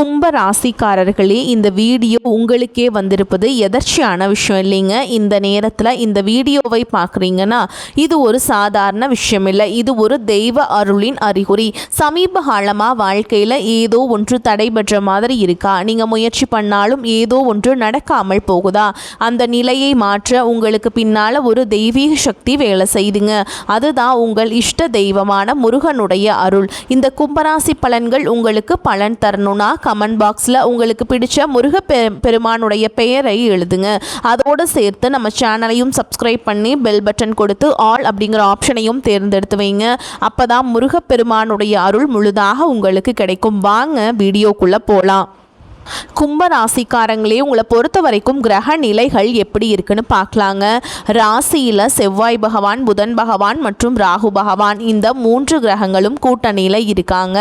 கும்ப ராசிக்காரர்களே, இந்த வீடியோ உங்களுக்கே வந்திருப்பது எதர்ச்சியான விஷயம் இல்லைங்க. இந்த நேரத்தில் இந்த வீடியோவை பார்க்குறீங்கன்னா இது ஒரு சாதாரண விஷயம் இல்லை, இது ஒரு தெய்வ அருளின் அறிகுறி. சமீப காலமாக வாழ்க்கையில் ஏதோ ஒன்று தடைபெற்ற மாதிரி இருக்கா? நீங்கள் முயற்சி பண்ணாலும் ஏதோ ஒன்று நடக்காமல் போகுதா? அந்த நிலையை மாற்ற உங்களுக்கு பின்னால் ஒரு தெய்வீக சக்தி வேலை செய்துங்க. அதுதான் உங்கள் இஷ்ட தெய்வமான முருகனுடைய அருள். இந்த கும்பராசி பலன்கள் உங்களுக்கு பலன் தரணும்னா கமெண்ட் பாக்ஸில் உங்களுக்கு பிடிச்ச முருக பெருமானுடைய பெயரை எழுதுங்க. அதோடு சேர்த்து நம்ம சேனலையும் சப்ஸ்கிரைப் பண்ணி பெல் பட்டன் கொடுத்து ஆல் அப்படிங்கிற ஆப்ஷனையும் தேர்ந்தெடுத்து வைங்க. அப்போ தான் முருகப்பெருமானுடைய அருள் முழுதாக உங்களுக்கு கிடைக்கும். வாங்க வீடியோக்குள்ளே போகலாம். கும்ப ராசிக்காரங்களே, உங்களை பொறுத்த வரைக்கும் கிரக நிலைகள் எப்படி இருக்குன்னு பார்க்கலாங்க. ராசியில் செவ்வாய் பகவான், புதன் பகவான் மற்றும் ராகு பகவான், இந்த 3 கிரகங்களும் கூட்டணியில் இருக்காங்க.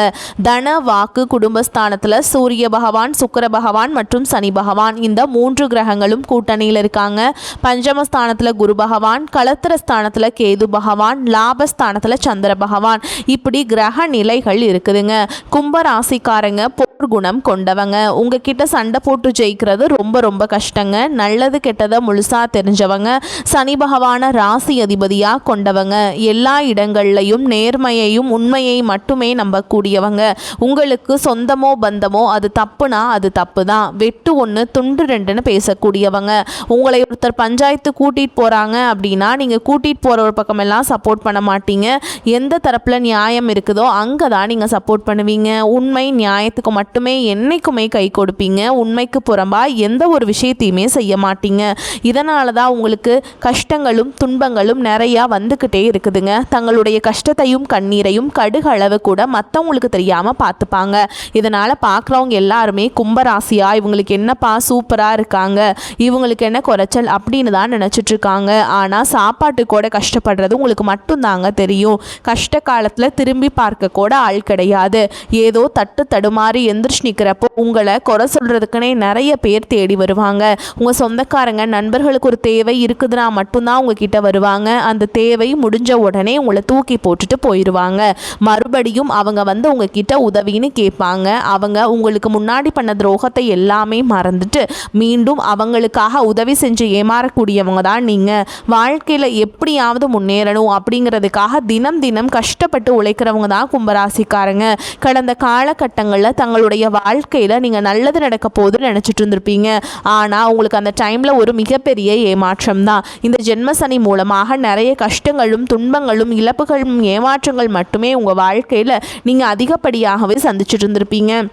தன வாக்கு குடும்பஸ்தானத்தில் சூரிய பகவான், சுக்கிர பகவான் மற்றும் சனி பகவான், இந்த 3 கிரகங்களும் கூட்டணியில் இருக்காங்க. பஞ்சமஸ்தானத்தில் குரு பகவான், களத்திரஸ்தானத்தில் கேது பகவான், லாபஸ்தானத்தில் சந்திர பகவான், இப்படி கிரக நிலைகள் இருக்குதுங்க. கும்ப ராசிக்காரங்க குணம் கொண்டவங்க. உங்ககிட்ட சண்டை போட்டு ஜெயிக்கிறது ரொம்ப ரொம்ப கஷ்டங்க. நல்லது கெட்டதை முழுசா தெரிஞ்சவங்க. சனி பகவான ராசி அதிபதியாக கொண்டவங்க. எல்லா இடங்கள்லையும் நேர்மையையும் உண்மையை மட்டுமே நம்பக்கூடியவங்க. உங்களுக்கு சொந்தமோ பந்தமோ அது தப்புனா அது தப்பு தான். வெட்டு 1 துண்டு 2ன்னு பேசக்கூடியவங்க. உங்களை ஒருத்தர் பஞ்சாயத்து கூட்டிகிட்டு போகிறாங்க அப்படின்னா நீங்கள் கூட்டிகிட்டு போகிற ஒரு பக்கமெல்லாம் சப்போர்ட் பண்ண மாட்டீங்க. எந்த தரப்பில் நியாயம் இருக்குதோ அங்கே தான் நீங்கள் சப்போர்ட் பண்ணுவீங்க. உண்மை நியாயத்துக்கு மட்டுமே என்னைக்குமே கை கொடுப்பீங்க. உண்மைக்கு புறம்பா எந்த ஒரு விஷயத்தையுமே செய்ய மாட்டீங்க. இதனால தான் உங்களுக்கு கஷ்டங்களும் துன்பங்களும் நிறையா வந்துக்கிட்டே இருக்குதுங்க. தங்களுடைய கஷ்டத்தையும் கண்ணீரையும் கடுகளவு கூட மற்றவங்களுக்கு தெரியாமல் பார்த்துப்பாங்க. இதனால் பார்க்குறவங்க எல்லாருமே கும்பராசியா இவங்களுக்கு என்னப்பா சூப்பராக இருக்காங்க, இவங்களுக்கு என்ன குறைச்சல் அப்படின்னு தான் நினச்சிட்ருக்காங்க. ஆனால் சாப்பாட்டு கூட கஷ்டப்படுறது உங்களுக்கு மட்டும்தாங்க தெரியும். கஷ்ட காலத்தில் திரும்பி பார்க்க கூட ஆள் கிடையாது. ஏதோ தட்டு தடுமாறி எந்திரிச்சு நிற்கிறப்போ உங்களை குறை சொல்கிறதுக்குனே நிறைய பேர் தேடி வருவாங்க. உங்கள் சொந்தக்காரங்க நண்பர்களுக்கு ஒரு தேவை இருக்குதுன்னா மட்டும்தான் உங்ககிட்ட வருவாங்க. அந்த தேவை முடிஞ்ச உடனே உங்களை தூக்கி போட்டுட்டு போயிடுவாங்க. மறுபடியும் அவங்க வந்து உங்ககிட்ட உதவின்னு கேட்பாங்க. அவங்க உங்களுக்கு முன்னாடி பண்ண துரோகத்தை எல்லாமே மறந்துட்டு மீண்டும் அவங்களுக்காக உதவி செஞ்சு ஏமாறக்கூடியவங்க தான் நீங்கள். வாழ்க்கையில் எப்படியாவது முன்னேறணும் அப்படிங்கிறதுக்காக தினம் தினம் கஷ்டப்பட்டு உழைக்கிறவங்க தான் கும்பராசிக்காரங்க. கடந்த காலகட்டங்களில் தங்களுடைய வாழ்க்கையில் நீங்கள் நல்லது நடக்க போதுன்னு நினச்சிட்டு இருந்திருப்பீங்க. ஆனால் உங்களுக்கு அந்த டைமில் ஒரு மிகப்பெரிய ஏமாற்றம் தான். இந்த ஜென்மசனி மூலமாக நிறைய கஷ்டங்களும் துன்பங்களும் இழப்புகளும் ஏமாற்றங்கள் மட்டுமே உங்கள் வாழ்க்கையில் நீங்கள் அதிகப்படியாகவே சந்திச்சுட்டு இருந்திருப்பீங்க.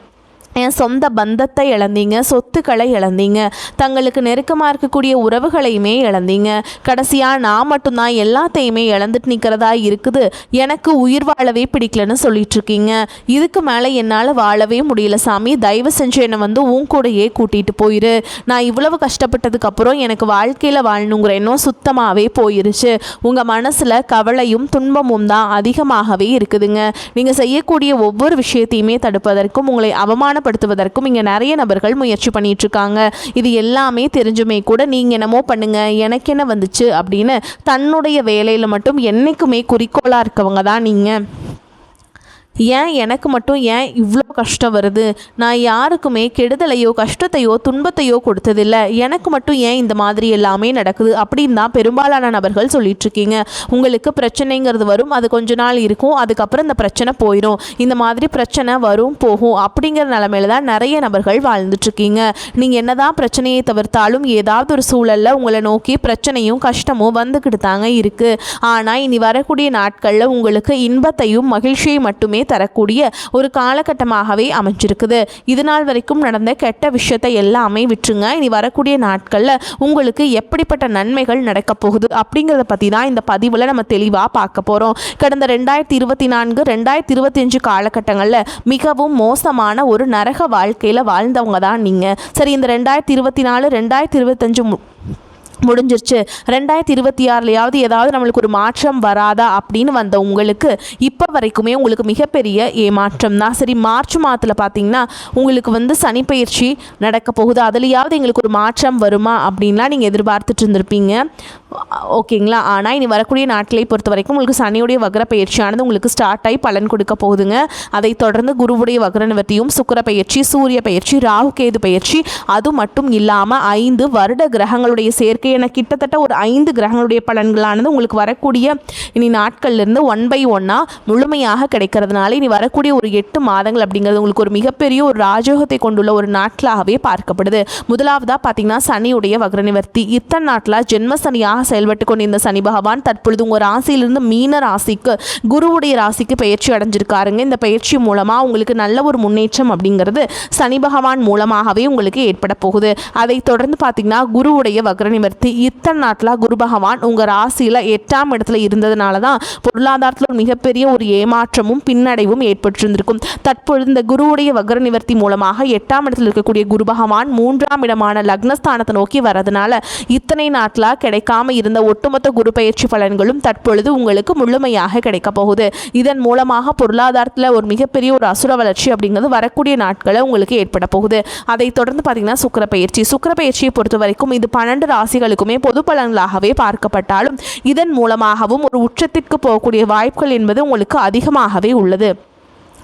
என் சொந்த பந்தத்தை இழந்தீங்க, சொத்துக்களை இழந்தீங்க, தங்களுக்கு நெருக்கமாக இருக்கக்கூடிய உறவுகளையுமே இழந்தீங்க. கடைசியாக நான் மட்டும்தான் எல்லாத்தையுமே இழந்துட்டு நிற்கிறதா இருக்குது, எனக்கு உயிர் வாழவே பிடிக்கலன்னு சொல்லிட்டுருக்கீங்க. இதுக்கு மேலே என்னால் வாழவே முடியல சாமி, தயவு செஞ்சு என்னை வந்து உன் கூடையே கூட்டிகிட்டு போயிரு. நான் இவ்வளவு கஷ்டப்பட்டதுக்கப்புறம் எனக்கு வாழ்க்கையில் வாழணுங்கிற எண்ணம் சுத்தமாகவே போயிருச்சு. உங்கள் மனசில் கவலையும் துன்பமும் தான் அதிகமாகவே இருக்குதுங்க. நீங்கள் செய்யக்கூடிய ஒவ்வொரு விஷயத்தையுமே தடுப்பதற்கும் உங்களை அவமானப்படுத்துவதற்கும் இங்கே நிறைய நபர்கள் முயற்சி பண்ணிட்டு இருக்காங்க. இது எல்லாமே தெரிஞ்சுமே கூட நீங்கள் என்னமோ பண்ணுங்க, எனக்கு என்ன வந்துச்சு அப்படின்னு தன்னுடைய வேலையில் மட்டும் என்றைக்குமே குறிக்கோளாக இருக்கவங்க தான் நீங்கள். ஏன் எனக்கு மட்டும் ஏன் இவ்வளோ கஷ்டம் வருது? நான் யாருக்குமே கெடுதலையோ கஷ்டத்தையோ துன்பத்தையோ கொடுத்ததில்லை, எனக்கு மட்டும் ஏன் இந்த மாதிரி எல்லாமே நடக்குது அப்படின்னு தான் பெரும்பாலான நபர்கள் சொல்லிகிட்ருக்கீங்க. உங்களுக்கு பிரச்சனைங்கிறது வரும், அது கொஞ்ச நாள் இருக்கும், அதுக்கப்புறம் இந்த பிரச்சனை போயிடும். இந்த மாதிரி பிரச்சனை வரும் போகும் அப்படிங்கிற நிலமையில தான் நிறைய நபர்கள் வாழ்ந்துட்டுருக்கீங்க. நீங்கள் என்ன தான் பிரச்சனையை தவிர்த்தாலும் ஏதாவது ஒரு சூழலில் உங்களை நோக்கி பிரச்சனையும் கஷ்டமும் வந்துக்கிட்டு தாங்க இருக்குது. ஆனால் இனி வரக்கூடிய நாட்களில் உங்களுக்கு இன்பத்தையும் மகிழ்ச்சியை மட்டுமே தரக்கூடிய ஒரு காலகட்டமாகவே அமைஞ்சிருக்குது. இது நாள் வரைக்கும் நடந்த கெட்ட விஷயத்தை எல்லாமே விட்டுருங்க. இனி வரக்கூடிய நாட்களில் உங்களுக்கு எப்படிப்பட்ட நன்மைகள் நடக்க போகுது அப்படிங்கிறத பற்றி தான் இந்த பதிவில் நம்ம தெளிவாக பார்க்க போகிறோம். கடந்த 2024 2025 காலகட்டங்களில் மிகவும் மோசமான ஒரு நரக வாழ்க்கையில் வாழ்ந்தவங்க தான் நீங்கள். சரி, இந்த 2024 2025 முடிஞ்சிருச்சு, 2026 ஏதாவது நம்மளுக்கு ஒரு மாற்றம் வராதா அப்படின்னு வந்த உங்களுக்கு இப்போ வரைக்குமே உங்களுக்கு மிகப்பெரிய ஏமாற்றம் தான். சரி, மார்ச் மாதத்தில் பார்த்தீங்கன்னா உங்களுக்கு சனி பயிற்சி நடக்க போகுது, அதுலேயாவது எங்களுக்கு ஒரு மாற்றம் வருமா அப்படின்லாம் நீங்கள் எதிர்பார்த்துட்டு இருந்திருப்பீங்க. ஓகேங்களா? ஆனால் இனி வரக்கூடிய நாட்களை பொறுத்த வரைக்கும் உங்களுக்கு சனியுடைய வக்ர பயிற்சியானது உங்களுக்கு ஸ்டார்ட் ஆகி பலன் கொடுக்க போகுதுங்க. அதை தொடர்ந்து குருவுடைய வக்ர நிவர்த்தியும், சுக்கிர பயிற்சி, சூரிய பயிற்சி, ராகு கேது பயிற்சி, அது மட்டும் இல்லாமல் 5 வருட கிரகங்களுடைய சேர்க்கை என கிட்டத்தட்ட ஒரு 5 கிரகங்களுடைய பலன்களானது உங்களுக்கு வரக்கூடிய இனி நாட்கள்லேருந்து 1 by 1 முழுமையாக கிடைக்கிறதுனால இனி வரக்கூடிய ஒரு 8 மாதங்கள் அப்படிங்கிறது உங்களுக்கு ஒரு மிகப்பெரிய ஒரு ராஜயோகத்தை கொண்டுள்ள ஒரு நாட்களாகவே பார்க்கப்படுது. முதலாவதாக பார்த்தீங்கன்னா சனியுடைய வக்ர நிவர்த்தி. இத்தனை நாட்டில் ஜென்ம சனியாக செயல்பட்டு கொண்டிருந்த சனி பகவான் தற்பொழுது உங்கள் ராசியிலிருந்து மீன ராசிக்கு, குருவுடைய ராசிக்கு பயிற்சி அடைஞ்சிருக்காருங்க. இந்த பயிற்சி மூலமாக உங்களுக்கு நல்ல ஒரு முன்னேற்றம் அப்படிங்கிறது சனி பகவான் மூலமாகவே உங்களுக்கு ஏற்பட போகுது. அதை தொடர்ந்து பார்த்தீங்கன்னா குருவுடைய வக்ர நிவர்த்தி. இத்தனை நாட்டில் குரு பகவான் உங்கள் ராசியில் 8ஆம் இடத்துல இருந்ததுனால தான் பொருளாதாரத்தில் மிகப்பெரிய ஒரு ஏமாற்றமும் பின்னடைவும் ஏற்பட்டிருந்திருக்கும். தற்பொழுது இந்த குருவுடைய வக்ர நிவர்த்தி மூலமாக 8ஆம் இடத்தில் இருக்கக்கூடிய குரு பகவான் 3ஆம் இடமான லக்னஸ்தானத்தை நோக்கி வரதுனால இத்தனை நாட்டில் கிடைக்காம இருந்த ஒட்டுமொத்த குரு பயிற்சி பலன்களும் தற்பொழுது உங்களுக்கு முழுமையாக கிடைக்க போகுது. இதன் மூலமாக பொருளாதாரத்தில் ஒரு மிகப்பெரிய ஒரு அசுர வளர்ச்சி அப்படிங்கிறது வரக்கூடிய நாட்களில் உங்களுக்கு ஏற்பட போகுது. அதை தொடர்ந்து பார்த்தீங்கன்னா சுக்கிர பயிற்சி. சுக்கிர பயிற்சியை பொறுத்த வரைக்கும் இது 12 ராசிகளுக்குமே பொது பலன்களாகவே பார்க்கப்பட்டாலும் இதன் மூலமாகவும் ஒரு உச்சத்திற்கு போகக்கூடிய வாய்ப்புகள் என்பது உங்களுக்கு அதிகமாகவே உள்ளது.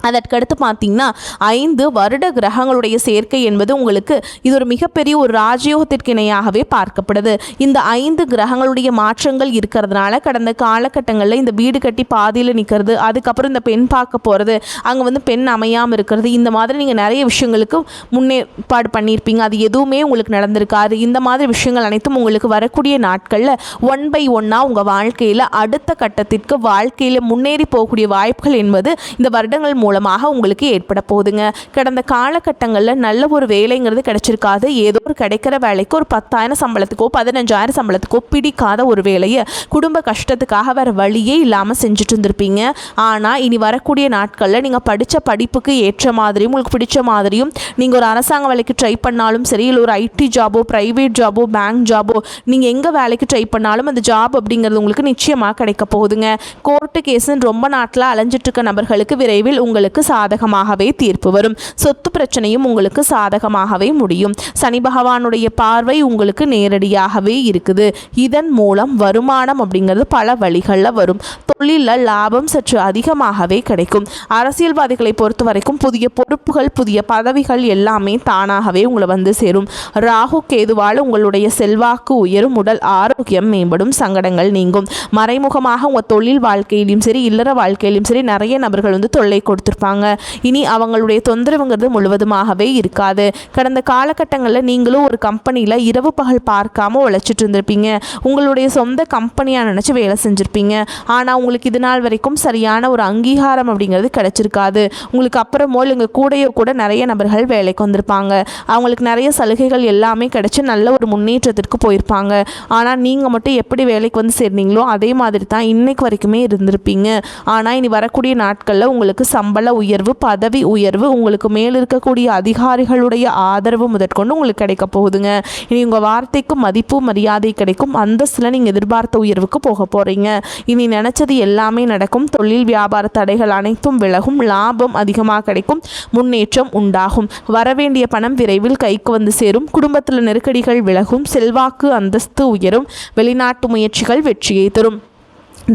அதற்கடுத்து பார்த்தீங்கன்னா 5 வருட கிரகங்களுடைய சேர்க்கை என்பது உங்களுக்கு இது ஒரு மிகப்பெரிய ஒரு ராஜயோகத்திற்கு இணையாகவே பார்க்கப்படுது. இந்த 5 கிரகங்களுடைய மாற்றங்கள் இருக்கிறதுனால கடந்த காலகட்டங்களில் இந்த வீடு கட்டி பாதியில் நிற்கிறது, அதுக்கப்புறம் இந்த பெண் பார்க்க போகிறது, அங்கே பெண் அமையாமல் இருக்கிறது, இந்த மாதிரி நீங்கள் நிறைய விஷயங்களுக்கு முன்னேற்பாடு பண்ணியிருப்பீங்க. அது எதுவுமே உங்களுக்கு நடந்திருக்காது. இந்த மாதிரி விஷயங்கள் அனைத்தும் உங்களுக்கு வரக்கூடிய நாட்களில் 1 by 1 உங்கள் வாழ்க்கையில் அடுத்த கட்டத்திற்கு வாழ்க்கையில் முன்னேறி போகக்கூடிய வாய்ப்புகள் என்பது இந்த வருடங்கள் மூலமாக உங்களுக்கு ஏற்பட போகுதுங்க. கடந்த காலகட்டங்களில் நல்ல ஒரு வேலைங்கிறது கிடைச்சிருக்காது. ஏதோ ஒரு கிடைக்கிற வேலைக்கு ஒரு 10,000 சம்பளத்துக்கோ 15,000 சம்பளத்துக்கோ பிடிக்காத ஒரு வேலையை குடும்ப கஷ்டத்துக்காக வேறு வழியே இல்லாமல் செஞ்சுட்டு இருந்திருப்பீங்க. ஆனால் இனி வரக்கூடிய நாட்களில் நீங்கள் படித்த படிப்புக்கு ஏற்ற மாதிரியும் உங்களுக்கு பிடிச்ச மாதிரியும் நீங்கள் ஒரு அரசாங்க வேலைக்கு ட்ரை பண்ணாலும் சரி, இல்லை ஒரு ஐடி ஜாபோ, ப்ரைவேட் ஜாபோ, பேங்க் ஜாபோ, நீங்கள் எங்கே வேலைக்கு ட்ரை பண்ணாலும் அந்த ஜாப் அப்படிங்கிறது உங்களுக்கு நிச்சயமாக கிடைக்க போகுதுங்க. கோர்ட்டு கேஸுன்னு ரொம்ப நாட்டில் அலைஞ்சிட்டு இருக்க நபர்களுக்கு விரைவில் உங்களுக்கு சாதகமாகவே தீர்ப்பு வரும். சொத்து பிரச்சனையும் உங்களுக்கு சாதகமாகவே முடியும். சனி பகவானுடைய பார்வை உங்களுக்கு நேரடியாகவே இருக்குது. இதன் மூலம் வருமானம் அப்படிங்கிறது பல வழிகளில் வரும். தொழிலில் லாபம் சற்று அதிகமாகவே கிடைக்கும். அரசியல்வாதிகளை பொறுத்த வரைக்கும் புதிய பொறுப்புகள், புதிய பதவிகள் எல்லாமே தானாகவே உங்களை சேரும். ராகு கேதுவால் உங்களுடைய செல்வாக்கு உயரும், உடல் ஆரோக்கியம் மேம்படும், சங்கடங்கள் நீங்கும். மறைமுகமாக உங்கள் தொழில் வாழ்க்கையிலும் சரி, இல்லற வாழ்க்கையிலும் சரி நிறைய நபர்கள் தொல்லை கொடுத்துருப்பாங்க. இனி அவங்களுடைய தொந்தரவுங்கிறது முழுவதுமாகவே இருக்காது. கடந்த காலகட்டங்களில் நீங்களும் ஒரு கம்பெனியில் இரவு பகல் பார்க்காம உழைச்சிட்டு இருந்திருப்பீங்க. உங்களுடைய சொந்த கம்பெனியாக நினச்சி வேலை செஞ்சுருப்பீங்க. ஆனால் உங்களுக்கு இது நாள் வரைக்கும் சரியான ஒரு அங்கீகாரம் அப்படிங்கிறது கிடைச்சிருக்காது. உங்களுக்கு அப்புறமோ இங்கே கூடையோ கூட நிறைய நபர்கள் வேலைக்கு வந்திருப்பாங்க. அவங்களுக்கு நிறைய சலுகைகள் எல்லாமே கிடைச்சி நல்ல ஒரு முன்னேற்றத்திற்கு போயிருப்பாங்க. ஆனால் நீங்கள் மட்டும் எப்படி வேலைக்கு சேர்ந்தீங்களோ அதே மாதிரி தான் இன்னைக்கு வரைக்குமே இருந்திருப்பீங்க. ஆனால் இனி வரக்கூடிய நாட்களில் உங்களுக்கு சம்பள உயர்வு, பதவி உயர்வு, உங்களுக்கு மேல் இருக்கக்கூடிய அதிகாரிகளுடைய ஆதரவு முதற்கொண்டு உங்களுக்கு கிடைக்க போகுதுங்க. இனி உங்கள் வார்த்தைக்கு மதிப்பு மரியாதை கிடைக்கும். அந்தஸ்தில் நீங்கள் எதிர்பார்த்த உயர்வுக்கு போக போகிறீங்க. இனி நினச்சது எல்லாமே நடக்கும். தொழில் வியாபார தடைகள் அனைத்தும் விலகும். லாபம் அதிகமாக கிடைக்கும். முன்னேற்றம் உண்டாகும். வரவேண்டிய பணம் விரைவில் கைக்கு சேரும். குடும்பத்தில் நெருக்கடிகள் விலகும். செல்வாக்கு அந்தஸ்து உயரும். வெளிநாட்டு முயற்சிகள் வெற்றியை தரும்.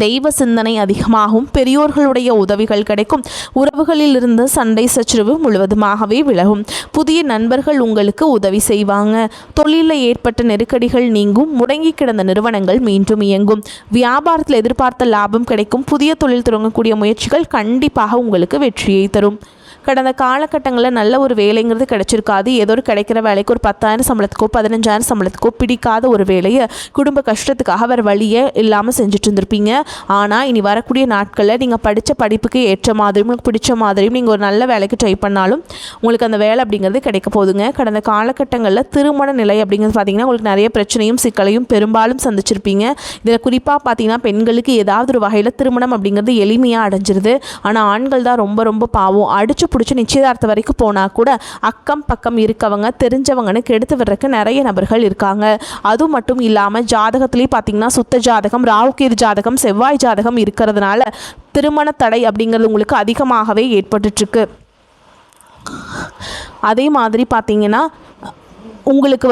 தெய்வ சிந்தனை அதிகமாகும். பெரியோர்களுடைய உதவிகள் கிடைக்கும். உறவுகளில் இருந்து சண்டை சச்சரவு முழுவதுமாகவே விலகும். புதிய நண்பர்கள் உங்களுக்கு உதவி செய்வாங்க. தொழிலில் ஏற்பட்ட நெருக்கடிகள் நீங்கும். முடங்கி கிடந்த நிறுவனங்கள் மீண்டும் இயங்கும். வியாபாரத்தில் எதிர்பார்த்த லாபம் கிடைக்கும். புதிய தொழில் தொடங்கக்கூடிய முயற்சிகள் கண்டிப்பாக உங்களுக்கு வெற்றியை தரும். கடந்த காலகட்டங்களில் நல்ல ஒரு வேலைங்கிறது கிடைச்சிருக்காது. ஏதோ ஒரு கிடைக்கிற வேலைக்கு ஒரு 10,000 சம்பளத்துக்கோ 15,000 சம்பளத்துக்கோ பிடிக்காத ஒரு வேலையை குடும்ப கஷ்டத்துக்காக வேறு வழியே இல்லாமல் செஞ்சுட்டு இருந்திருப்பீங்க. ஆனால் இனி வரக்கூடிய நாட்களில் நீங்கள் படித்த படிப்புக்கு ஏற்ற மாதிரியும் உங்களுக்கு பிடிச்ச மாதிரியும் நீங்கள் ஒரு நல்ல வேலைக்கு ட்ரை பண்ணாலும் உங்களுக்கு அந்த வேலை அப்படிங்கிறது கிடைக்க போகுதுங்க. கடந்த காலகட்டங்களில் திருமண நிலை அப்படிங்கிறது பார்த்திங்கன்னா உங்களுக்கு நிறைய பிரச்சனையும் சிக்கலையும் பெரும்பாலும் சந்திச்சிருப்பீங்க. இதில் குறிப்பாக பார்த்திங்கன்னா பெண்களுக்கு ஏதாவது ஒரு வகையில் திருமணம் அப்படிங்கிறது எளிமையாக அடைஞ்சிருது. ஆனால் ஆண்கள் தான் ரொம்ப ரொம்ப பாவம். அடித்து பிடிச்சி நிச்சயதார்த்தம் வரைக்கும் போனால் கூட அக்கம் பக்கம் இருக்கவங்க தெரிஞ்சவங்கன்னு கெடுத்து விடுறதுக்கு நிறைய நபர்கள் இருக்காங்க. அது மட்டும் இல்லாமல் ஜாதகத்துலேயும் பார்த்திங்கன்னா சுத்த ஜாதகம், ராகுகேது ஜாதகம், செவ்வாய் ஜாதகம் இருக்கிறதுனால திருமண தடை அப்படிங்கிறது உங்களுக்கு அதிகமாகவே ஏற்பட்டுருக்கு. அதே மாதிரி பார்த்திங்கன்னா உங்களுக்கு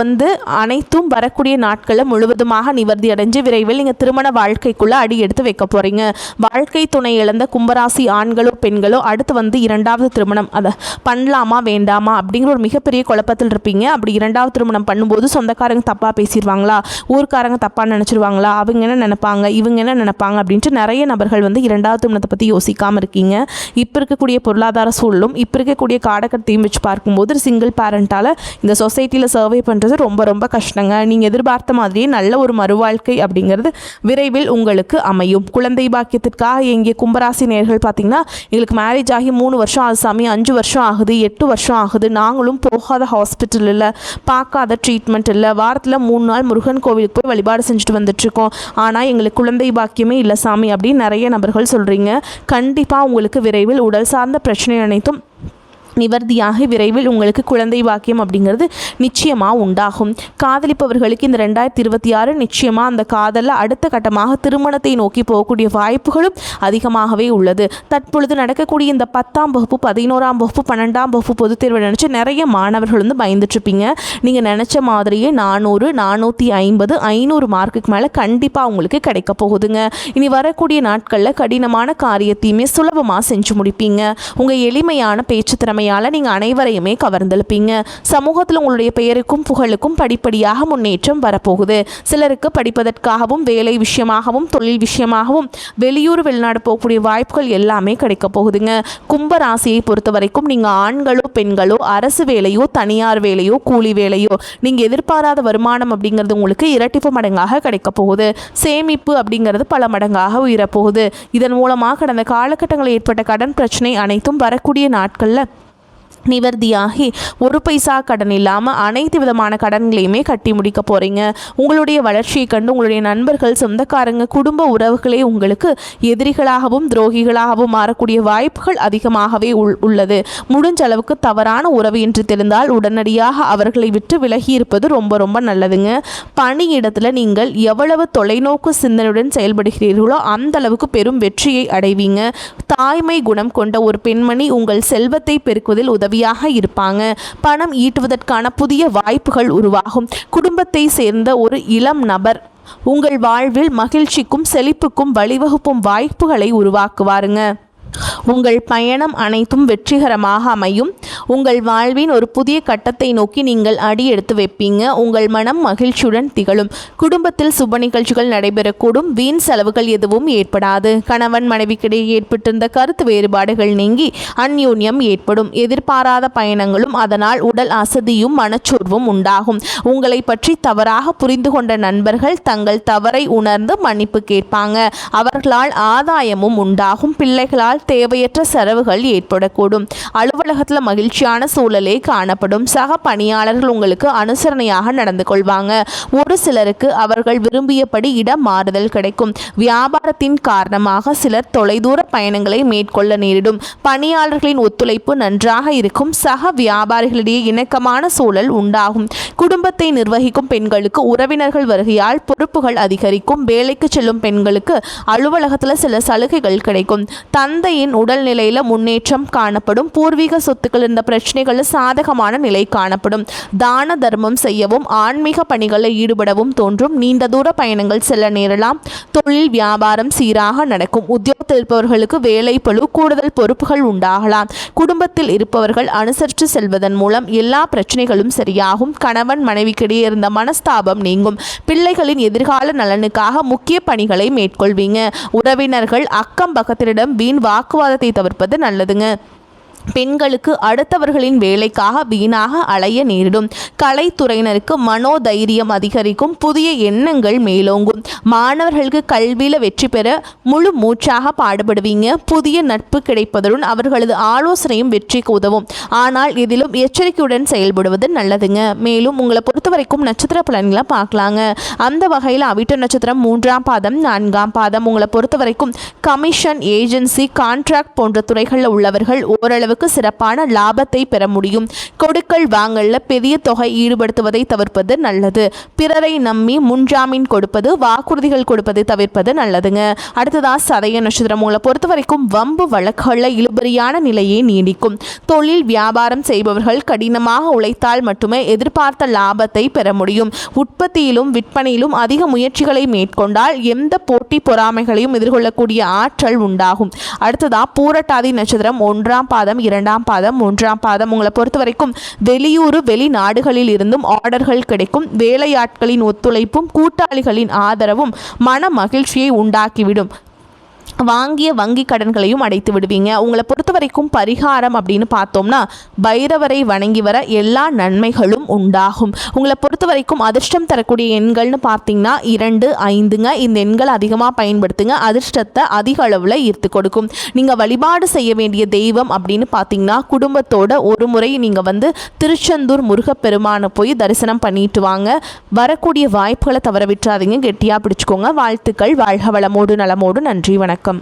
அனைத்தும் வரக்கூடிய நாட்களில் முழுவதுமாக நிவர்த்தி அடைஞ்சு விரைவில் நீங்கள் திருமண வாழ்க்கைக்குள்ளே அடி எடுத்து வைக்க போகிறீங்க. வாழ்க்கை துணை இழந்த கும்பராசி ஆண்களோ பெண்களோ அடுத்து இரண்டாவது திருமணம் அதை பண்ணலாமா வேண்டாமா அப்படிங்கிற ஒரு மிகப்பெரிய குழப்பத்தில் இருப்பீங்க. அப்படி இரண்டாவது திருமணம் பண்ணும்போது சொந்தக்காரங்க தப்பாக பேசிடுவாங்களா, ஊர்க்காரங்க தப்பாக நினச்சிருவாங்களா, அவங்க என்ன நினைப்பாங்க, இவங்க என்ன நினைப்பாங்க அப்படின்ட்டு நிறைய நபர்கள் இரண்டாவது திருமணத்தை பற்றி யோசிக்காமல் இருக்கீங்க. இப்போ இருக்கக்கூடிய பொருளாதார சூழலும் இப்போ இருக்கக்கூடிய காடகத்தையும் வச்சு பார்க்கும்போது சிங்கிள் பேரண்டால் இந்த சொசைட்டியில் சர்வே பண்ணுறது ரொம்ப ரொம்ப கஷ்டங்க. நீங்கள் எதிர்பார்த்த மாதிரியே நல்ல ஒரு மறுவாழ்க்கை அப்படிங்கிறது விரைவில் உங்களுக்கு அமையும். குழந்தை பாக்கியத்திற்காக எங்கே கும்பராசி நேயர்கள் பார்த்திங்கன்னா எங்களுக்கு மேரேஜ் ஆகி 3 வருஷம் ஆகுது சாமி, 5 வருஷம் ஆகுது, 8 வருஷம் ஆகுது, நாங்களும் போகாத ஹாஸ்பிட்டல் இல்லை, பார்க்காத ட்ரீட்மெண்ட் இல்லை, வாரத்தில் 3 நாள் முருகன் கோவிலுக்கு போய் வழிபாடு செஞ்சுட்டு வந்துட்டுருக்கோம், ஆனால் எங்களுக்கு குழந்தை பாக்கியமே இல்லை சாமி அப்படின்னு நிறைய நபர்கள் சொல்கிறீங்க. கண்டிப்பாக உங்களுக்கு விரைவில் உடல் சார்ந்த பிரச்சனை அனைத்தும் நிவர்த்தியாகி விரைவில் உங்களுக்கு குழந்தை பாக்கியம் அப்படிங்கிறது நிச்சயமாக உண்டாகும். காதலிப்பவர்களுக்கு இந்த 2026 நிச்சயமாக அந்த காதலில் அடுத்த கட்டமாக திருமணத்தை நோக்கி போகக்கூடிய வாய்ப்புகளும் அதிகமாகவே உள்ளது. தற்பொழுது நடக்கக்கூடிய இந்த 10ஆம் வகுப்பு, 11ஆம் வகுப்பு, 12ஆம் வகுப்பு பொதுத் தேர்வு நினச்சி நிறைய மாணவர்கள் பயந்துட்டுருப்பீங்க. நீங்கள் நினச்ச மாதிரியே 400, 450, 500 மார்க்குக்கு மேலே கண்டிப்பாக உங்களுக்கு கிடைக்க போகுதுங்க. இனி வரக்கூடிய நாட்களில் கடினமான காரியத்தையுமே சுலபமாக செஞ்சு முடிப்பீங்க. உங்கள் எளிமையான பேச்சு திறமையால் நீங்கள் அனைவரையுமே கவர்ந்தெழுப்பீங்க. சமூகத்தில் உங்களுடைய பெயருக்கும் புகழுக்கும் படிப்படியாக முன்னேற்றம் வரப்போகுது. சிலருக்கு படிப்பதற்காகவும் வேலை விஷயமாகவும் தொழில் விஷயமாகவும் வெளியூர் வெளிநாடு போகக்கூடிய வாய்ப்புகள் எல்லாமே கிடைக்க போகுதுங்க. கும்ப ராசியை பொறுத்த வரைக்கும் நீங்கள் ஆண்களோ பெண்களோ அரசு வேலையோ தனியார் வேலையோ கூலி வேலையோ நீங்கள் எதிர்பாராத வருமானம் அப்படிங்கிறது உங்களுக்கு இரட்டிப்பு மடங்காக கிடைக்க போகுது. சேமிப்பு அப்படிங்கிறது பல மடங்காக உயரப்போகுது. இதன் மூலமாக கடந்த காலகட்டங்களில் ஏற்பட்ட கடன் பிரச்சனை அனைத்தும் வரக்கூடிய நாட்களில் நிவர்த்தியாகி ஒரு பைசா கடன் இல்லாமல் அனைத்து விதமான கடன்களையுமே கட்டி முடிக்க போகிறீங்க. உங்களுடைய வளர்ச்சியை கண்டு உங்களுடைய நண்பர்கள், சொந்தக்காரங்க, குடும்ப உறவுகளே உங்களுக்கு எதிரிகளாகவும் துரோகிகளாகவும் மாறக்கூடிய வாய்ப்புகள் அதிகமாகவே உள்ளது. முடிஞ்ச அளவுக்கு தவறான உறவு என்று தெரிந்தால் உடனடியாக அவர்களை விட்டு விலகி இருப்பது ரொம்ப ரொம்ப நல்லதுங்க. பணியிடத்தில் நீங்கள் எவ்வளவு தொலைநோக்கு சிந்தனையுடன் செயல்படுகிறீர்களோ அந்த அளவுக்கு பெரும் வெற்றியை அடைவீங்க. தாய்மை குணம் கொண்ட ஒரு பெண்மணி உங்கள் செல்வத்தை பெருக்குவதில் உதவியாக இருப்பாங்க. பணம் ஈட்டுவதற்கான புதிய வாய்ப்புகள் உருவாகும். குடும்பத்தை சேர்ந்த ஒரு இளம் நபர் உங்கள் வாழ்வில் மகிழ்ச்சிக்கும் செழிப்புக்கும் வழிவகுப்பும் வாய்ப்புகளை உருவாக்குவாருங்க. உங்கள் பயணம் அனைத்தும் வெற்றிகரமாக அமையும். உங்கள் வாழ்வின் ஒரு புதிய கட்டத்தை நோக்கி நீங்கள் அடி எடுத்து வைப்பீங்க. உங்கள் மனம் மகிழ்ச்சியுடன் திகழும். குடும்பத்தில் சுப நிகழ்ச்சிகள் நடைபெறக்கூடும். வீண் செலவுகள் எதுவும் ஏற்படாது. கணவன் மனைவிக்கிடையே ஏற்பட்டிருந்த கருத்து வேறுபாடுகள் நீங்கி அந்யோன்யம் ஏற்படும். எதிர்பாராத பயணங்களும் அதனால் உடல் அசதியும் மனச்சோர்வும் உண்டாகும். உங்களை பற்றி தவறாக புரிந்து கொண்ட நண்பர்கள் தங்கள் தவறை உணர்ந்து மன்னிப்பு கேட்பாங்க. அவர்களால் ஆதாயமும் உண்டாகும். பிள்ளைகளால் தேவையற்ற செலவுகள் ஏற்படக்கூடும். அலுவலகத்தில் மகிழ்ச்சியான சூழலே காணப்படும். சக பணியாளர்கள் உங்களுக்கு அனுசரணையாக நடந்து கொள்வாங்க. ஒரு சிலருக்கு அவர்கள் விரும்பியபடி இடம் மாறுதல் கிடைக்கும். வியாபாரத்தின் காரணமாக சிலர் தொலைதூர பயணங்களை மேற்கொள்ள நேரிடும். பணியாளர்களின் ஒத்துழைப்பு நன்றாக இருக்கும். சக வியாபாரிகளிடையே இணக்கமான சூழல் உண்டாகும். குடும்பத்தை நிர்வகிக்கும் பெண்களுக்கு உறவினர்கள் வருகையால் பொறுப்புகள் அதிகரிக்கும். வேலைக்கு செல்லும் பெண்களுக்கு அலுவலகத்தில் சில சலுகைகள் கிடைக்கும். தந்தையின் உடல்நிலையில் முன்னேற்றம் காணப்படும். பூர்வீக சொத்துக்கள் இருந்த பிரச்சனைகளில் சாதகமான நிலை காணப்படும். தான தர்மம் செய்யவும் ஆன்மீக பணிகளில் ஈடுபடவும் தோன்றும். நீண்ட தூர பயணங்கள் செல்ல நேரலாம். தொழில் வியாபாரம் சீராக நடக்கும். உத்தியோகத்தில் இருப்பவர்களுக்கு வேலை பளு கூடுதல் பொறுப்புகள் உண்டாகலாம். குடும்பத்தில் இருப்பவர்கள் அனுசரித்து செல்வதன் மூலம் எல்லா பிரச்சனைகளும் சரியாகும். கணவன் மனைவிக்கிடையே இருந்த மனஸ்தாபம் நீங்கும். பிள்ளைகளின் எதிர்கால நலனுக்காக முக்கிய பணிகளை மேற்கொள்வீங்க. உறவினர்கள் அக்கம் பக்கத்திடம் வீண் வாக்குவாதத்தை தவிர்ப்பது நல்லதுங்க. பெண்களுக்கு அடுத்தவர்களின் வேலைக்காக வீணாக அலைய நேரிடும். கலைத்துறையினருக்கு மனோதைரியம் அதிகரிக்கும். புதிய எண்ணங்கள் மேலோங்கும். மாணவர்களுக்கு கல்வியில் வெற்றி பெற முழு மூச்சாக பாடுபடுவீங்க. புதிய நட்பு கிடைப்பதுடன் அவர்களது ஆலோசனையும் வெற்றிக்கு உதவும். ஆனால் இதிலும் எச்சரிக்கையுடன் செயல்படுவது நல்லதுங்க. மேலும் உங்களை பொறுத்த வரைக்கும் நட்சத்திர பலன்களை பார்க்கலாங்க. அந்த வகையில் அவிட்ட நட்சத்திரம் 3ஆம் பாதம் 4ஆம் பாதம் உங்களை பொறுத்த வரைக்கும் கமிஷன், ஏஜென்சி, கான்ட்ராக்ட் போன்ற துறைகளில் உள்ளவர்கள் ஓரளவு அளவுக்கு சிறப்பான லாபத்தை பெற முடியும். கொடுக்கல் வாங்கல்ல பெரிய தொகை ஈடுபடுத்துவதை தவிர்ப்பது நல்லது. பிறரை நம்பி முன்ஜாமீன் கொடுப்பது, வாக்குறுதிகள் கொடுப்பதை தவிர்ப்பது நல்லதுங்க. அடுத்ததா சதய நட்சத்திரம். உங்களை பொறுத்த வரைக்கும் வம்பு வழக்குகளில் இழுபறியான நிலையே நீடிக்கும். தொழில் வியாபாரம் செய்பவர்கள் கடினமாக உழைத்தால் மட்டுமே எதிர்பார்த்த லாபத்தை பெற முடியும். உற்பத்தியிலும் விற்பனையிலும் அதிக முயற்சிகளை மேற்கொண்டால் எந்த போட்டி பொறாமைகளையும் எதிர்கொள்ளக்கூடிய ஆற்றல் உண்டாகும். அடுத்ததா பூரட்டாதி நட்சத்திரம். 1ஆம் பாதம், 2ஆம் பாதம், 3ஆம் பாதம். உங்களை பொறுத்த வரைக்கும் வெளியூர் வெளிநாடுகளில் இருந்தும் ஆர்டர்கள் கிடைக்கும். வேலையாட்களின் ஒத்துழைப்பும் கூட்டாளிகளின் ஆதரவும் மன மகிழ்ச்சியை உண்டாக்கிவிடும். வாங்கிய வங்கி கடன்களையும் அடைத்து விடுவீங்க. உங்களை பொறுத்த வரைக்கும் பரிகாரம் அப்படின்னு பார்த்தோம்னா பைரவரை வணங்கி வர எல்லா நன்மைகளும் உண்டாகும். உங்களை பொறுத்த வரைக்கும் அதிர்ஷ்டம் தரக்கூடிய எண்கள்னு பார்த்தீங்கன்னா 2, 5ங்க. இந்த எண்கள் அதிகமாக பயன்படுத்துங்க. அதிர்ஷ்டத்தை அதிக அளவில் ஈர்த்து கொடுக்கும். நீங்கள் வழிபாடு செய்ய வேண்டிய தெய்வம் அப்படின்னு பார்த்தீங்கன்னா குடும்பத்தோட ஒரு முறை நீங்கள் திருச்செந்தூர் முருகப்பெருமானை போய் தரிசனம் பண்ணிட்டு வாங்க. வரக்கூடிய வாய்ப்புகளை தவற விட்டுறாதீங்க. கெட்டியாக பிடிச்சிக்கோங்க. வாழ்த்துக்கள். வாழ்க வளமோடு நலமோடு. நன்றி, வணக்கம்.